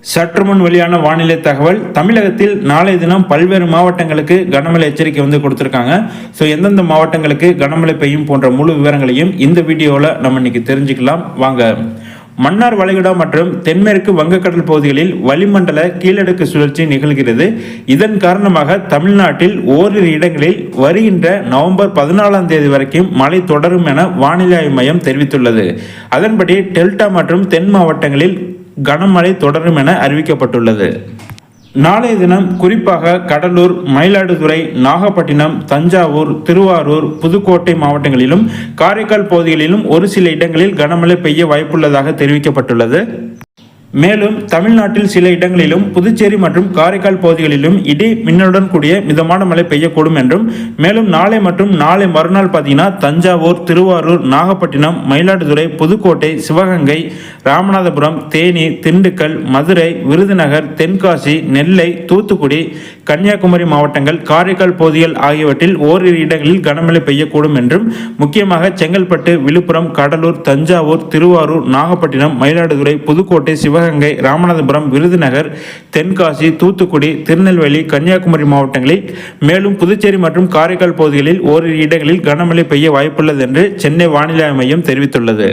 சற்றுமுன் வெளியான வானிலை தகவல். தமிழகத்தில் நாளைய தினம் பல்வேறு மாவட்டங்களுக்கு கனமழை எச்சரிக்கை கொடுத்துருக்காங்க. ஸோ எந்தெந்த மாவட்டங்களுக்கு கனமழை பெய்யும் போன்ற முழு விவரங்களையும் இந்த வீடியோவில் நம்ம இன்னைக்கு தெரிஞ்சுக்கலாம் வாங்க. மன்னார் வளைகுடா மற்றும் தென்மேற்கு வங்கக்கடல் பகுதிகளில் வளிமண்டல கீழடுக்கு சுழற்சி நிகழ்கிறது. இதன் காரணமாக தமிழ்நாட்டில் ஓரிரு இடங்களில் வருகின்ற நவம்பர் 14ஆம் தேதி வரைக்கும் மழை தொடரும் என வானிலை ஆய்வு மையம் தெரிவித்துள்ளது. அதன்படி டெல்டா மற்றும் தென் மாவட்டங்களில் கனமழை தொடரும் என அறிவிக்கப்பட்டுள்ளது. நாளைய தினம் குறிப்பாக கடலூர், மயிலாடுதுறை, நாகப்பட்டினம், தஞ்சாவூர், திருவாரூர், புதுக்கோட்டை மாவட்டங்களிலும் காரைக்கால் பகுதிகளிலும் ஒரு சில இடங்களில் கனமழை பெய்ய வாய்ப்புள்ளதாக தெரிவிக்கப்பட்டுள்ளது. மேலும் தமிழ்நாட்டில் சில இடங்களிலும் புதுச்சேரி மற்றும் காரைக்கால் பகுதிகளிலும் இடி மின்னலுடன் கூடிய மிதமான மழை பெய்யக்கூடும் என்றும், மேலும் நாளை மற்றும் நாளை மறுநாள் பார்த்தீங்கன்னா தஞ்சாவூர், திருவாரூர், நாகப்பட்டினம், மயிலாடுதுறை, புதுக்கோட்டை, சிவகங்கை, ராமநாதபுரம், தேனி, திண்டுக்கல், மதுரை, விருதுநகர், தென்காசி, நெல்லை, தூத்துக்குடி, கன்னியாகுமரி மாவட்டங்கள், காரைக்கால் பகுதிகள் ஆகியவற்றில் ஓரிரு இடங்களில் கனமழை பெய்யக்கூடும் என்றும், முக்கியமாக செங்கல்பட்டு, விழுப்புரம், கடலூர், தஞ்சாவூர், திருவாரூர், நாகப்பட்டினம், மயிலாடுதுறை, புதுக்கோட்டை, சிவகங்கை, ராமநாதபுரம், விருதுநகர், தென்காசி, தூத்துக்குடி, திருநெல்வேலி, கன்னியாகுமரி மாவட்டங்களில், மேலும் புதுச்சேரி மற்றும் காரைக்கால் பகுதிகளில் ஓரிரு இடங்களில் கனமழை பெய்ய வாய்ப்புள்ளது என்று சென்னை வானிலை ஆய்வு மையம் தெரிவித்துள்ளது.